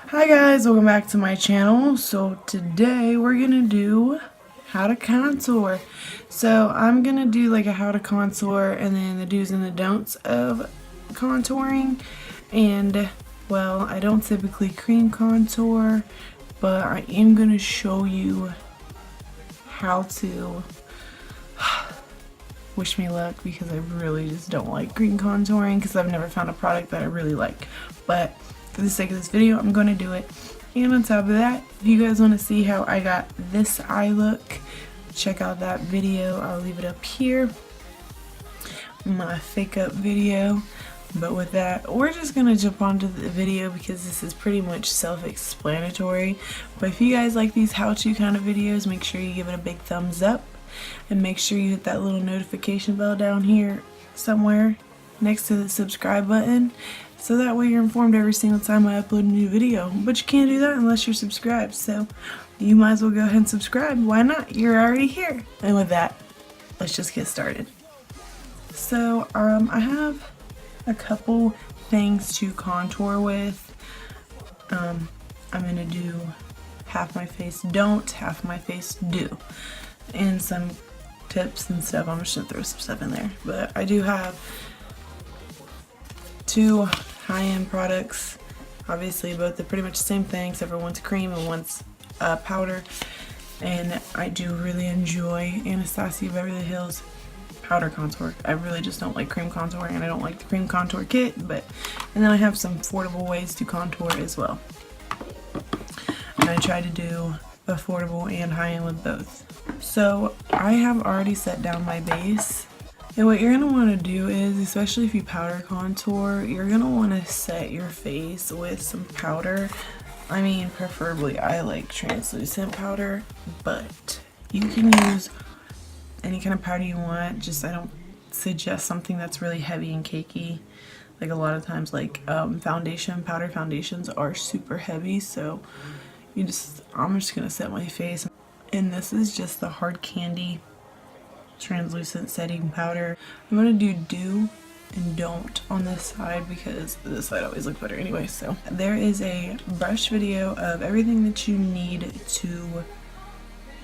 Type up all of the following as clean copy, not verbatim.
Hi guys, welcome back to my channel. So today we're gonna do how to contour. So I'm gonna do like a how to contour and then the do's and the don'ts of contouring. And well, I don't typically cream contour, but I am gonna show you how to. Wish me luck, because I really just don't like cream contouring because I've never found a product that I really like. But for the sake of this video, I'm going to do it. And on top of that, if you guys want to see how I got this eye look, check out that video. I'll leave it up here. My fake up video. But with that, we're just going to jump onto the video because this is pretty much self-explanatory. But if you guys like these how-to kind of videos, make sure you give it a big thumbs up. And make sure you hit that little notification bell down here somewhere next to the subscribe button, so that way you're informed every single time I upload a new video. But you can't do that unless you're subscribed, so you might as well go ahead and subscribe. Why not? You're already here. And with that, let's just get started. So I have a couple things to contour with. I'm gonna do half my face don't, half my face do, and some tips and stuff. I'm just gonna throw some stuff in there. But I do have two high-end products. Obviously both are pretty much the same thing, except for one's cream and one's powder. And I do really enjoy Anastasia Beverly Hills powder contour. I really just don't like cream contouring, and I don't like the cream contour kit. And then I have some affordable ways to contour as well. And I try to do affordable and high-end with both. So I have already set down my base, and what you're going to want to do is, especially if you powder contour, you're going to want to set your face with some powder. I mean, preferably I like translucent powder, but you can use any kind of powder you want. Just I don't suggest something that's really heavy and cakey. Like a lot of times, like powder foundations are super heavy, so I'm just gonna set my face, and this is just the Hard Candy translucent setting powder. I'm gonna do and don't on this side because this side always looks better anyway. So there is a brush video of everything that you need to,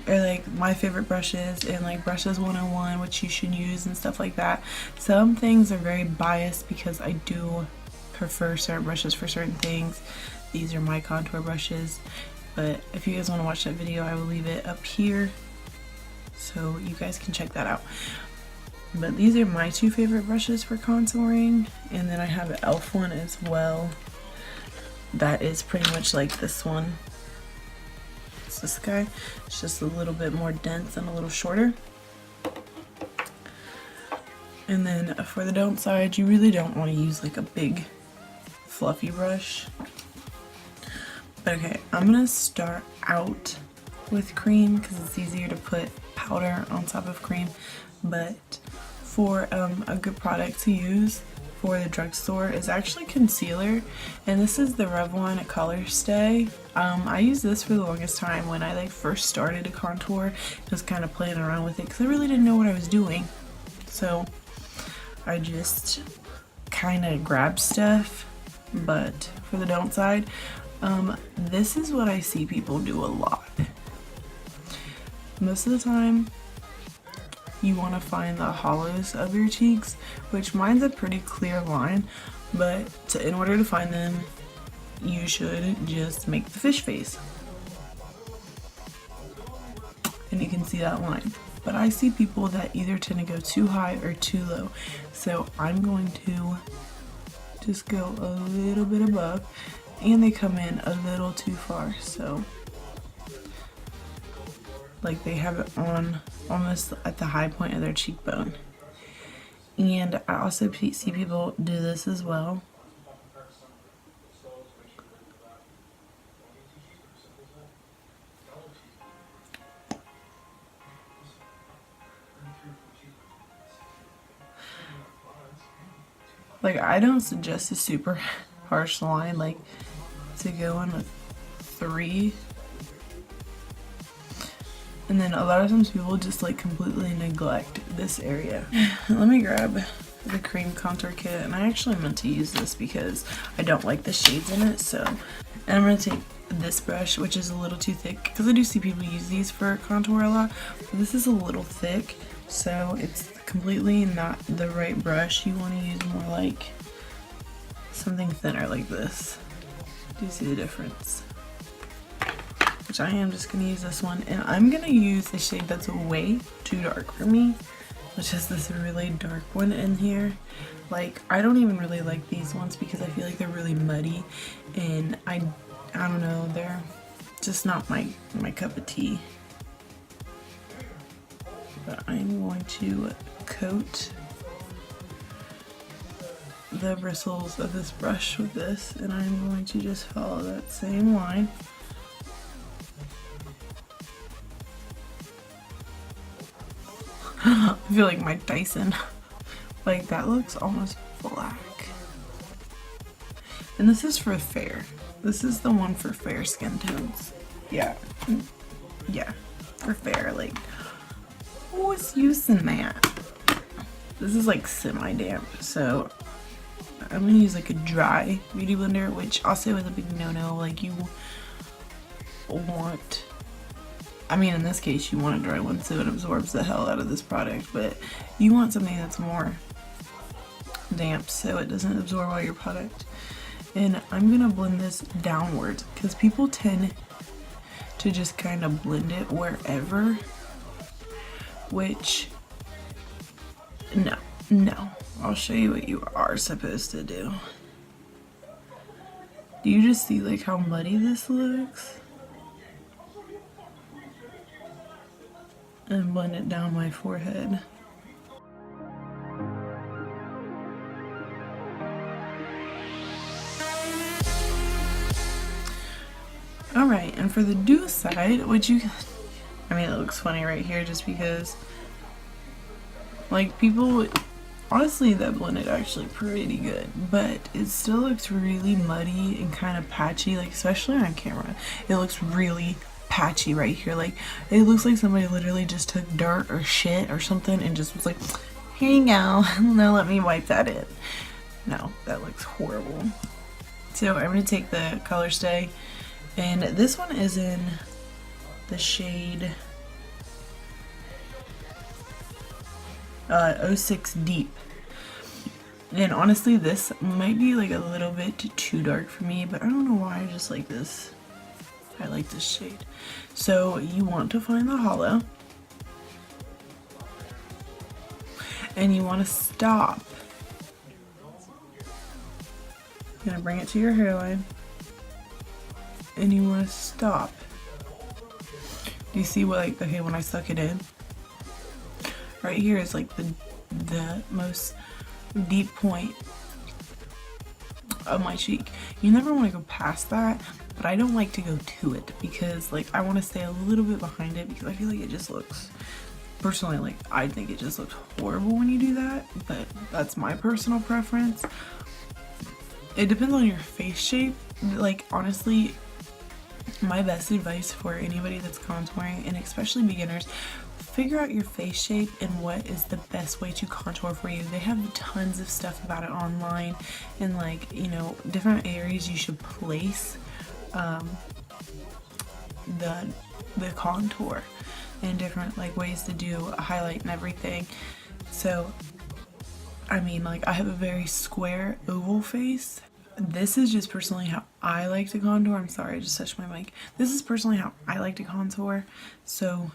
or like my favorite brushes and like brushes 101, which you should use and stuff like that. Some things are very biased because I do prefer certain brushes for certain things. These are my contour brushes. But if you guys want to watch that video, I will leave it up here so you guys can check that out. But these are my two favorite brushes for contouring. And then I have an e.l.f. one as well. That is pretty much like this one. It's this guy. It's just a little bit more dense and a little shorter. And then for the don't side, you really don't want to use like a big fluffy brush. But okay, I'm gonna start out with cream because it's easier to put powder on top of cream. But for a good product to use for the drugstore is actually concealer, and this is the Revlon Color Stay. I used this for the longest time when I like first started to contour, just kind of playing around with it because I really didn't know what I was doing. So I just kind of grabbed stuff. But for the don't side, this is what I see people do a lot. Most of the time, you want to find the hollows of your cheeks, which mine's a pretty clear line, but in order to find them, you should just make the fish face. And you can see that line. But I see people that either tend to go too high or too low. So I'm going to just go a little bit above, and they come in a little too far, so like they have it on almost at the high point of their cheekbone. And I also see people do this as well. Like I don't suggest a super harsh line, like to go in with 3. And then a lot of times people just like completely neglect this area. Let me grab the cream contour kit, and I actually meant to use this because I don't like the shades in it, so And I'm going to take this brush, which is a little too thick, because I do see people use these for contour a lot, but this is a little thick, so it's completely not the right brush. You want to use more like something thinner like this. Do you see the difference? Which I am just going to use this one, and I'm going to use a shade that's way too dark for me, which is this really dark one in here. Like, I don't even really like these ones because I feel like they're really muddy, and I don't know, they're just not my cup of tea. But I'm going to coat the bristles of this brush with this, and I'm going to just follow that same line. I feel like Mike Tyson. Like, that looks almost black. And this is for fair. This is the one for fair skin tones. Yeah. Yeah. For fair. Like, who's using that? This is like semi-damp, so I'm gonna use like a dry beauty blender, which also is a big no-no. Like, you want, I mean, in this case, you want a dry one so it absorbs the hell out of this product, but you want something that's more damp so it doesn't absorb all your product. And I'm gonna blend this downwards because people tend to just kind of blend it wherever, which, no, I'll show you what you are supposed to do. Do you just see like how muddy this looks? And blend it down my forehead. Alright, and for the do side, which you, I mean, it looks funny right here just because, like, people, honestly, that blended actually pretty good, but it still looks really muddy and kind of patchy, like, especially on camera. It looks really patchy right here. Like, it looks like somebody literally just took dirt or shit or something and just was like, here you go, now let me wipe that in. No, that looks horrible. So I'm going to take the Color Stay, and this one is in the shade 06 Deep. And honestly, this might be like a little bit too dark for me, but I don't know why I just like this. I like this shade. So you want to find the hollow, and you want to stop. You're gonna bring it to your hairline, and you want to stop. Do you see what, like, okay, when I suck it in, right here is like the most deep point of my cheek. You never want to go past that, but I don't like to go to it because, like, I want to stay a little bit behind it because I feel like it just looks, personally, like, I think it just looks horrible when you do that, but that's my personal preference. It depends on your face shape. Like, honestly, my best advice for anybody that's contouring, and especially beginners, figure out your face shape and what is the best way to contour for you. They have tons of stuff about it online, and, like, you know, different areas you should place the contour, and different, like, ways to do a highlight and everything. So, I mean, like, I have a very square oval face. This is just personally how I like to contour. I'm sorry, I just touched my mic. This is personally how I like to contour. So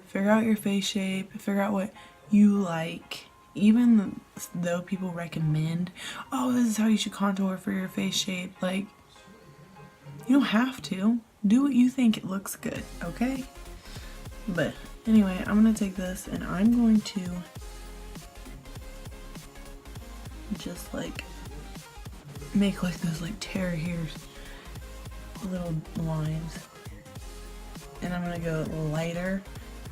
figure out your face shape, figure out what you like. Even though people recommend, oh, this is how you should contour for your face shape, like, you don't have to. Do what you think it looks good, okay? But anyway, I'm gonna take this and I'm going to just, like, make, like, those, like, tear here little lines, and I'm gonna go lighter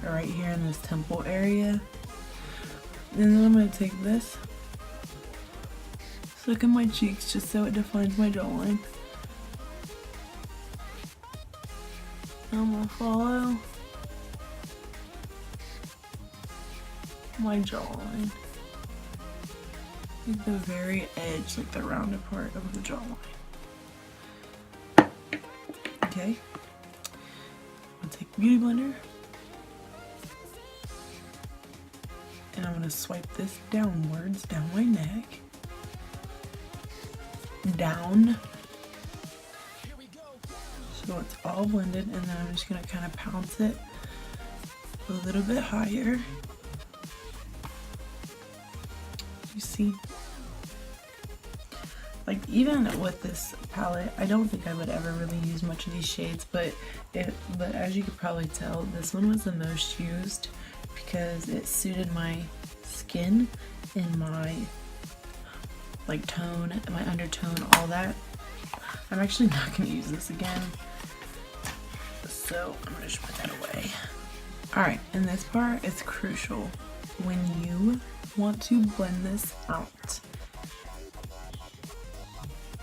right here in this temple area, and then I'm gonna take this, stick in my cheeks just so it defines my jawline. I'm gonna follow my jawline, like the very edge, like the rounded part of the jawline. Okay. I'm gonna take a beauty blender. And I'm gonna swipe this downwards, down my neck. Down. So it's all blended, and then I'm just gonna kind of pounce it a little bit higher. You see? Like, even with this palette, I don't think I would ever really use much of these shades, but as you could probably tell, this one was the most used because it suited my skin and my like tone, my undertone, all that. I'm actually not gonna use this again, so I'm gonna just put that away. All right, and this part is crucial when you want to blend this out.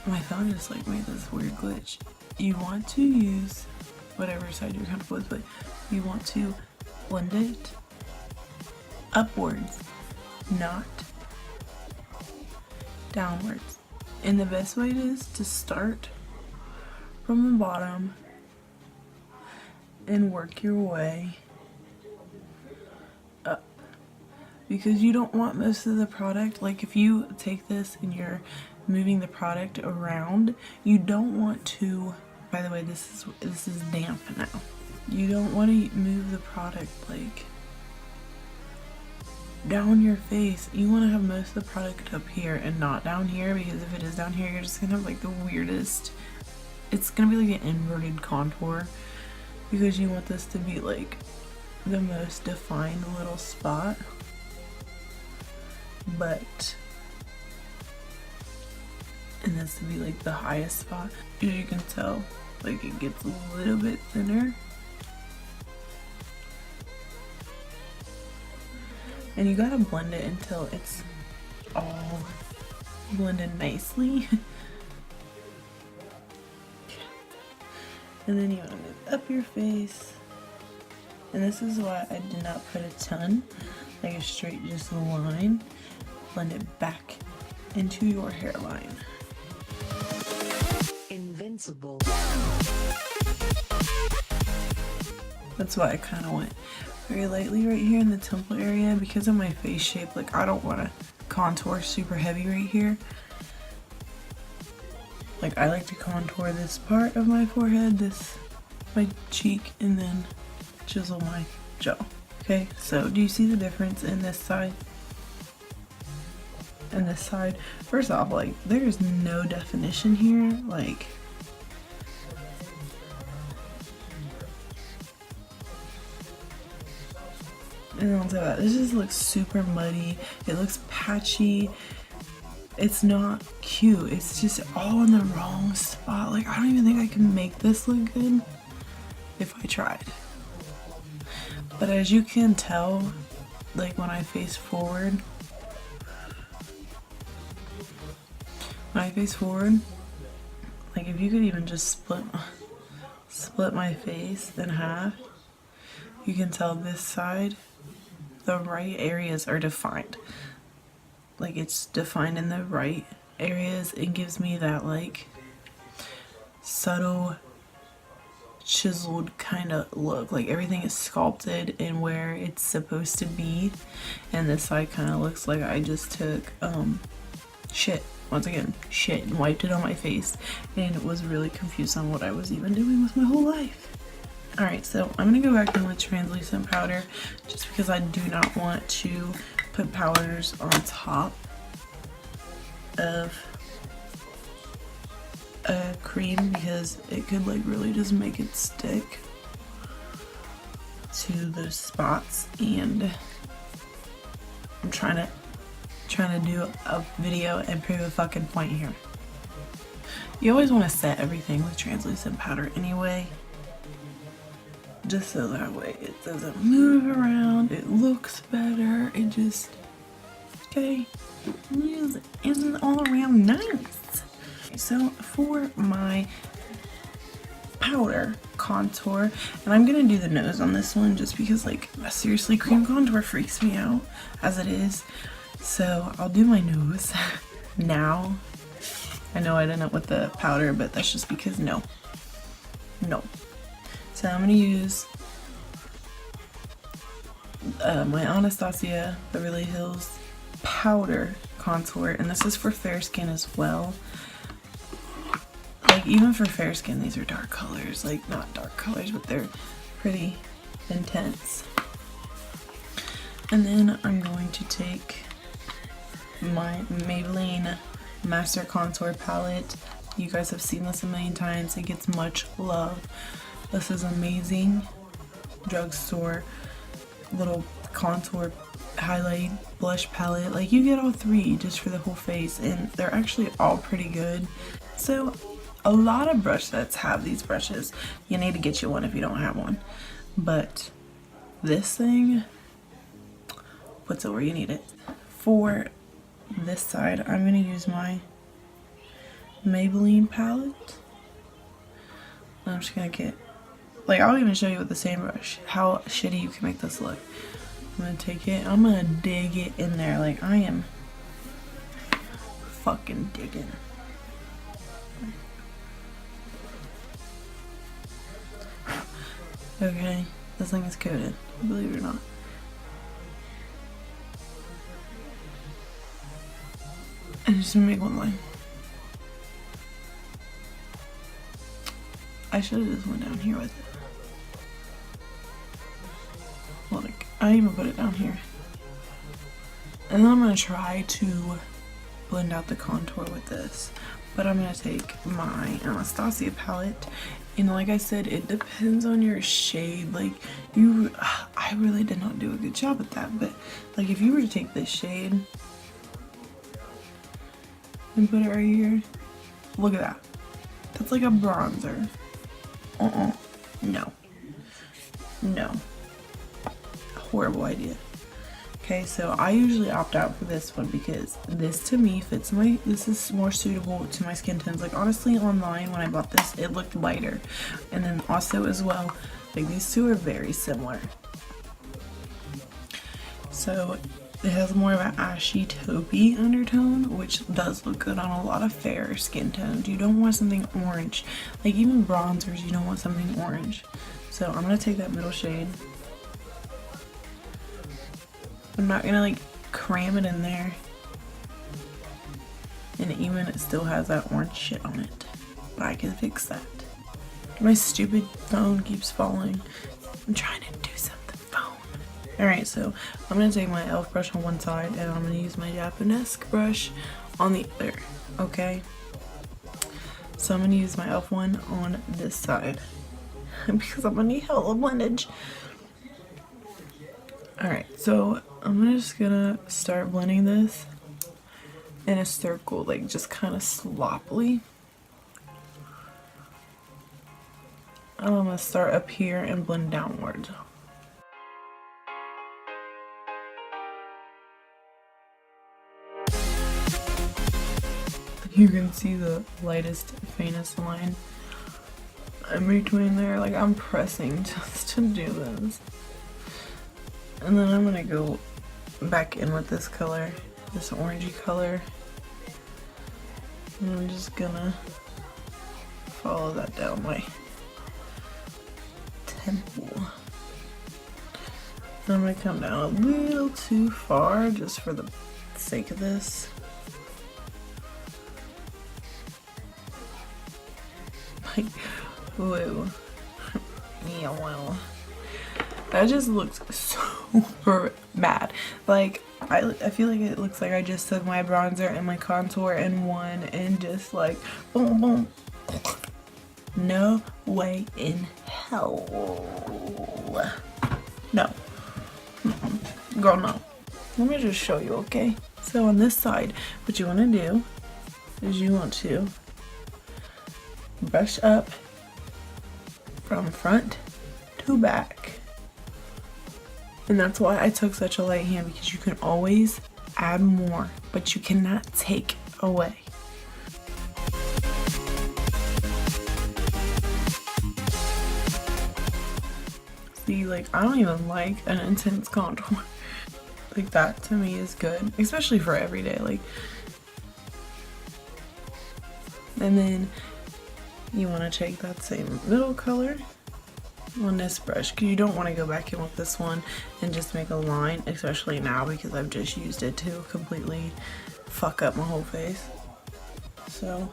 My phone just like made this weird glitch. You want to use whatever side you're comfortable with, but you want to blend it upwards, not downwards. And the best way is to start from the bottom and work your way up, because you don't want most of the product, like if you take this and you're moving the product around, you don't want to, by the way, this is damp now. You don't want to move the product like down your face. You want to have most of the product up here and not down here, because if it is down here, you're just gonna have like the weirdest, it's gonna be like an inverted contour, because you want this to be like the most defined little spot. But and this to be like the highest spot. As you can tell, like it gets a little bit thinner. And you gotta blend it until it's all blended nicely. And then you wanna move up your face. And this is why I did not put a ton, like a straight just line. Blend it back into your hairline. Invincible. That's why I kind of went very lightly right here in the temple area, because of my face shape. Like, I don't want to contour super heavy right here. Like, I like to contour this part of my forehead, my cheek, and then chisel my jaw. Okay, so do you see the difference in this side and this side? First off, like, there's no definition here. Like, and on top of that, this just looks super muddy. It looks patchy. It's not cute. It's just all in the wrong spot. Like, I don't even think I can make this look good if I tried. But as you can tell, like when I face forward, like if you could even just split my face in half, you can tell this side, the right areas are defined. Like, it's defined in the right areas. It gives me that like subtle chiseled kind of look. Like, everything is sculpted in where it's supposed to be. And this side kind of looks like I just took shit and wiped it on my face and was really confused on what I was even doing with my whole life. Alright, so I'm gonna go back in with translucent powder, just because I do not want to put powders on top of a cream, because it could like really just make it stick to those spots. And I'm trying to do a video and prove a fucking point here. You always want to set everything with translucent powder anyway, just so that way it doesn't move around, it looks better, it just, okay, isn't all around nice. So for my powder contour, and I'm gonna do the nose on this one just because, like, seriously, cream contour freaks me out as it is. So I'll do my nose now. I know I didn't with the powder, but that's just because no No. So I'm gonna use my Anastasia Beverly Hills powder contour, and this is for fair skin as well. Like, even for fair skin, these are dark colors. Like, not dark colors, but they're pretty intense. And then I'm going to take my Maybelline Master Contour Palette. You guys have seen this a million times. It gets much love. This is amazing. Drugstore little contour highlight blush palette. Like, you get all three just for the whole face, and they're actually all pretty good. So a lot of brush sets have these brushes. You need to get you one if you don't have one. But this thing puts it where you need it. For this side, I'm going to use my Maybelline palette. I'm just going to get, like, I'll even show you with the same brush how shitty you can make this look. I'm going to take it, I'm going to dig it in there. Like, I am fucking digging. Okay, this thing is coated, believe it or not. I'm just gonna make one line. I should have just went down here with it. Well, like, I even put it down here. And then I'm gonna try to blend out the contour with this. But I'm gonna take my Anastasia palette, and like I said, it depends on your shade. Like, I really did not do a good job at that, but like, if you were to take this shade and put it right here, look at that. That's like a bronzer. No. No. Horrible idea. Okay, so I usually opt out for this one because this to me fits this is more suitable to my skin tones. Like, honestly, online when I bought this, it looked lighter. And then also as well, like, these two are very similar. So it has more of an ashy taupey undertone, which does look good on a lot of fair skin tones. You don't want something orange. Like, even bronzers, you don't want something orange. So I'm gonna take that middle shade. I'm not gonna like cram it in there, and even it still has that orange shit on it, but I can fix that. My stupid phone keeps falling. I'm trying to do something, phone. Alright, so I'm gonna take my e.l.f. brush on one side, and I'm gonna use my Japanesque brush on the other. Okay, so I'm gonna use my e.l.f. one on this side because I'm gonna need hella blendage. Alright, so I'm just gonna start blending this in a circle, like just kind of sloppily. And I'm gonna start up here and blend downward. You can see the lightest, faintest line in between there. Like, I'm pressing just to do this. And then I'm gonna go back in with this color, this orangey color. And I'm just gonna follow that down my temple. And I'm gonna come down a little too far just for the sake of this. Like, whoa. Yeah, well. That just looks super bad. Like, I feel like it looks like I just took my bronzer and my contour in one and just like boom boom. No way in hell. No. Girl, no. Let me just show you, okay? So on this side, what you want to do is you want to brush up from front to back. And that's why I took such a light hand, because you can always add more, but you cannot take away. See, like, I don't even like an intense contour. Like, that to me is good, especially for every day. Like, and then you want to take that same middle color on this brush, because you don't want to go back in with this one and just make a line, especially now because I've just used it to completely fuck up my whole face. So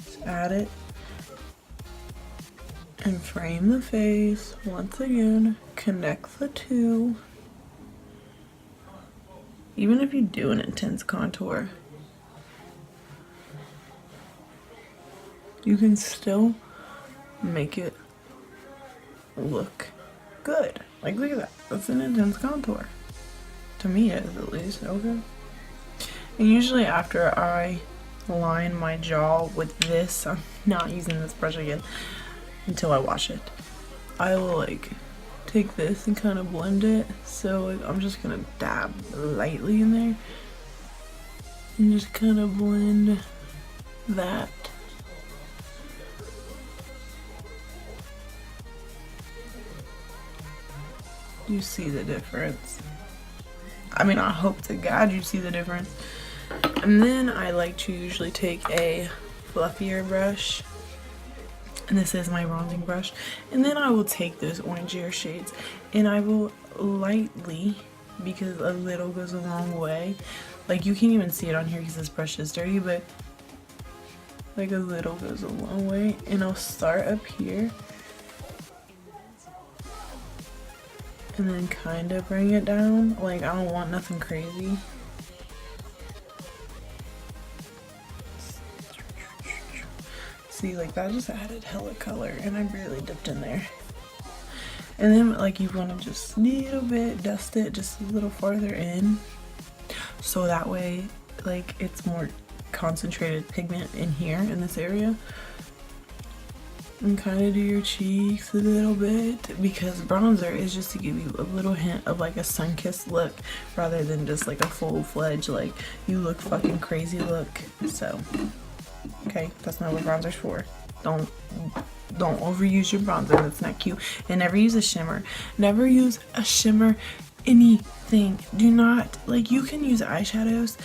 just add it and frame the face once again, connect the two. Even if you do an intense contour, you can still make it look good. Like, look at that. That's an intense contour. To me, it is, at least. Okay. And usually after I line my jaw with this, I'm not using this brush again until I wash it. I will, like, take this and kind of blend it. So, like, I'm just gonna dab lightly in there. And just kind of blend that. You see the difference. I mean, I hope to God you see the difference. And then I like to usually take a fluffier brush, and this is my bronzing brush, and then I will take those orangier shades and I will lightly, because a little goes a long way, like you can't even see it on here because this brush is dirty, but like a little goes a long way. And I'll start up here and then kind of bring it down. Like, I don't want nothing crazy. See, like that just added hella color and I barely dipped in there. And then like you want to just a little bit dust it just a little farther in, so that way like it's more concentrated pigment in here in this area. And kind of do your cheeks a little bit, because bronzer is just to give you a little hint of like a sun-kissed look rather than just like a full-fledged like you look fucking crazy look. So okay, that's not what bronzer's for. Don't overuse your bronzer. That's not cute. And never use a shimmer. Never use a shimmer anything. Do not, like, you can use eyeshadows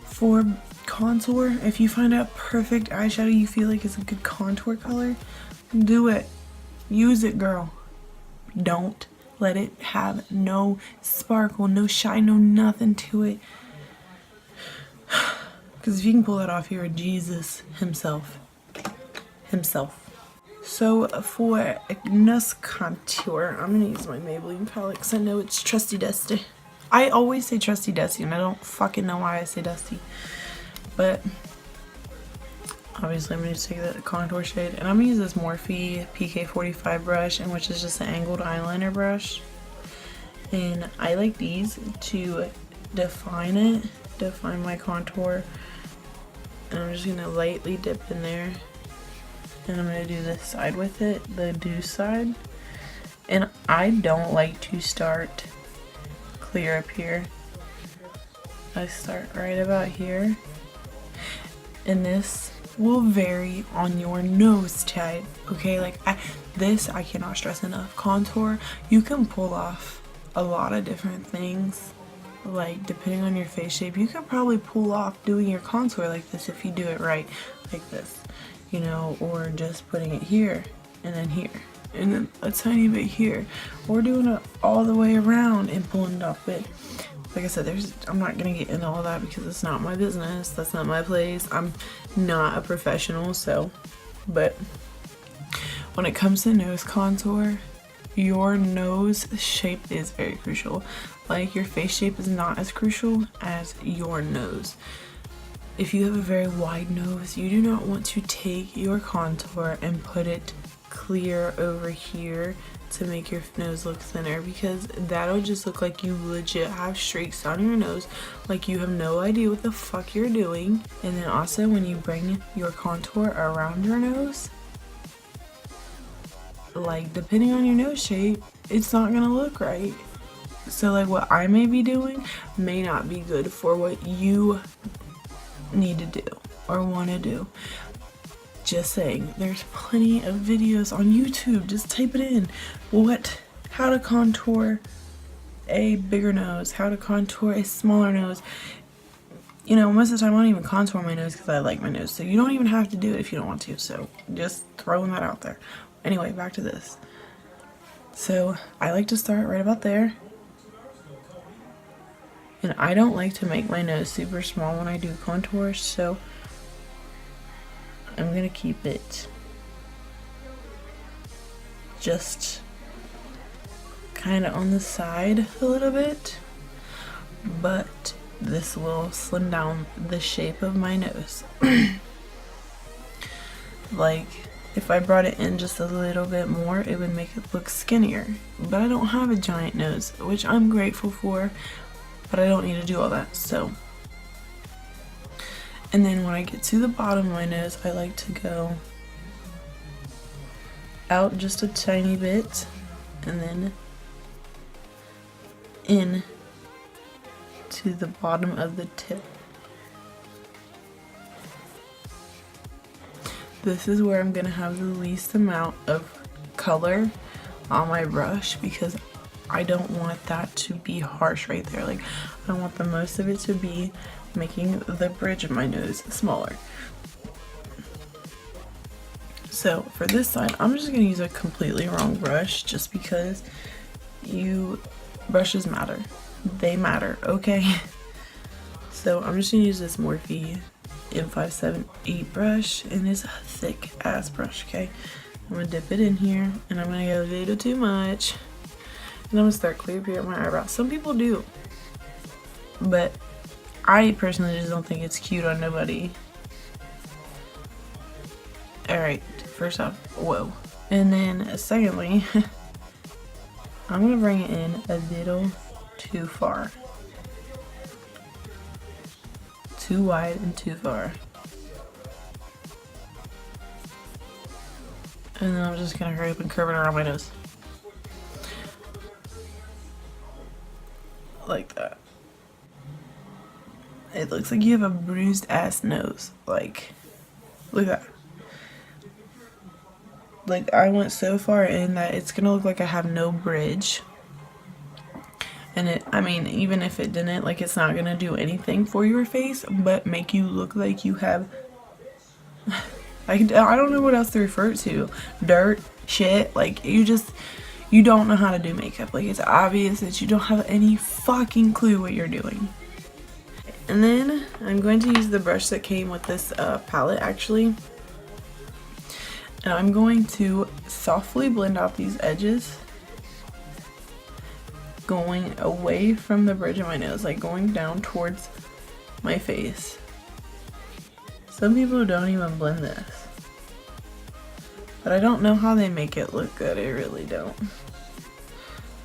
for contour. If you find a perfect eyeshadow you feel like is a good contour color, do it. Use it, girl. Don't let it have no sparkle, no shine, no nothing to it. Because if you can pull that off, you're Jesus himself. So for Ignis Contour, I'm going to use my Maybelline palette because I know it's trusty dusty. I always say trusty dusty and I don't fucking know why I say dusty. But obviously I'm going to take the contour shade and I'm going to use this Morphe PK45 brush, and which is just an angled eyeliner brush. And I like these to define my contour. And I'm just going to lightly dip in there. And I'm going to do this side with it, the do side. And I don't like to start clear up here. I start right about here. And this will vary on your nose type, okay? Like this I cannot stress enough. Contour, you can pull off a lot of different things. Like, depending on your face shape, you can probably pull off doing your contour like this if you do it right, like this, you know, or just putting it here and then a tiny bit here, or doing it all the way around and pulling it off. But like I said, I'm not gonna get into all that because it's not my business. That's not my place. I'm not a professional. So, but when it comes to nose contour, your nose shape is very crucial. Like, your face shape is not as crucial as your nose. If you have a very wide nose, you do not want to take your contour and put it clear over here to make your nose look thinner, because that'll just look like you legit have streaks on your nose, like you have no idea what the fuck you're doing. And then also when you bring your contour around your nose, like, depending on your nose shape, it's not gonna look right. So like what I may be doing may not be good for what you need to do or want to do. Just saying, there's plenty of videos on YouTube. Just type it in. How to contour a bigger nose, how to contour a smaller nose. you know, most of the time I don't even contour my nose because I like my nose. So you don't even have to do it if you don't want to. So just throwing that out there. Anyway, back to this. So I like to start right about there. And I don't like to make my nose super small when I do contours. So I'm going to keep it just kind of on the side a little bit. But this will slim down the shape of my nose. Like, if I brought it in just a little bit more, it would make it look skinnier. But I don't have a giant nose, which I'm grateful for, but I don't need to do all that, so. And then when I get to the bottom of my nose, I like to go out just a tiny bit, and then in to the bottom of the tip. This is where I'm gonna have the least amount of color on my brush because I don't want that to be harsh right there. Like, I want the most of it to be making the bridge of my nose smaller. So for this side, I'm just gonna use a completely wrong brush just because brushes matter. They matter, okay? So I'm just gonna use this Morphe M578 brush, and it's a thick ass brush, okay? I'm gonna dip it in here, and I'm gonna go a little too much, and I'm gonna start clearing up my eyebrows. Some people do, but I personally just don't think it's cute on nobody. Alright, first off, whoa. And then secondly, I'm gonna bring it in a little too far. Too wide and too far. And then I'm just gonna hurry up and curve it around my nose. Like that. It looks like you have a bruised ass nose. Like, look at that. Like, I went so far in that it's gonna look like I have no bridge. And I mean, even if it didn't, like, it's not gonna do anything for your face, but make you look like you have, I don't know what else to refer to. Dirt, shit, like, you don't know how to do makeup. Like, it's obvious that you don't have any fucking clue what you're doing. And then I'm going to use the brush that came with this palette, actually. And I'm going to softly blend out these edges, going away from the bridge of my nose, like going down towards my face. Some people don't even blend this, but I don't know how they make it look good. I really don't.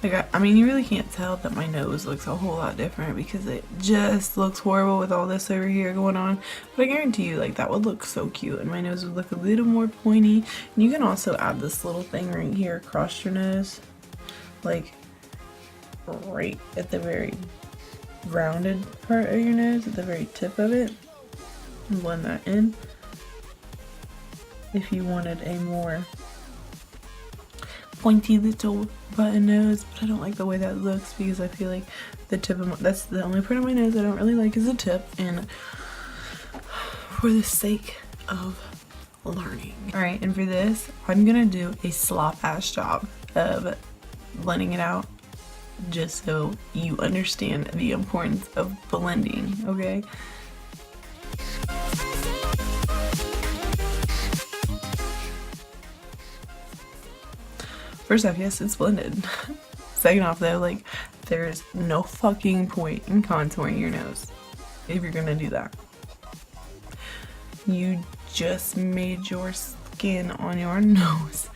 Like, I mean, you really can't tell that my nose looks a whole lot different because it just looks horrible with all this over here going on. But I guarantee you, like, that would look so cute and my nose would look a little more pointy. And you can also add this little thing right here across your nose, like right at the very rounded part of your nose, at the very tip of it, and blend that in if you wanted a more pointy little button nose. But I don't like the way that looks because I feel like the tip of that's the only part of my nose I don't really like is the tip, and for the sake of learning. Alright, and for this I'm gonna do a slop ass job of blending it out just so you understand the importance of blending, okay? First off, yes, it's blended. Second off, though, like, there's no fucking point in contouring your nose if you're gonna do that. You just made your skin on your nose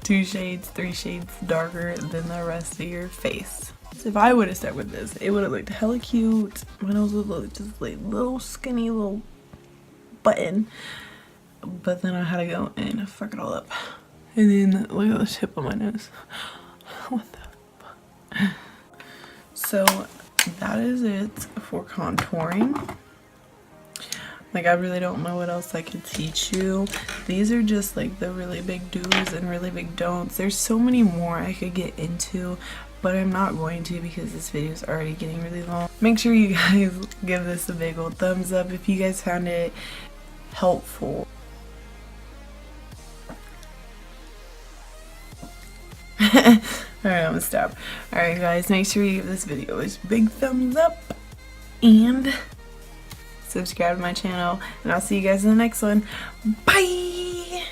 2 shades, 3 shades darker than the rest of your face. So if I would have stuck with this, it would have looked hella cute. My nose would look just like little skinny little button. But then I had to go and fuck it all up. And then look at the tip of my nose. What the fuck? So that is it for contouring. Like, I really don't know what else I could teach you. These are just like the really big do's and really big don'ts. There's so many more I could get into, but I'm not going to because this video is already getting really long. Make sure you guys give this a big old thumbs up if you guys found it helpful. Alright, I'm gonna stop. Alright guys, make sure you give this video a big thumbs up and subscribe to my channel, and I'll see you guys in the next one. Bye!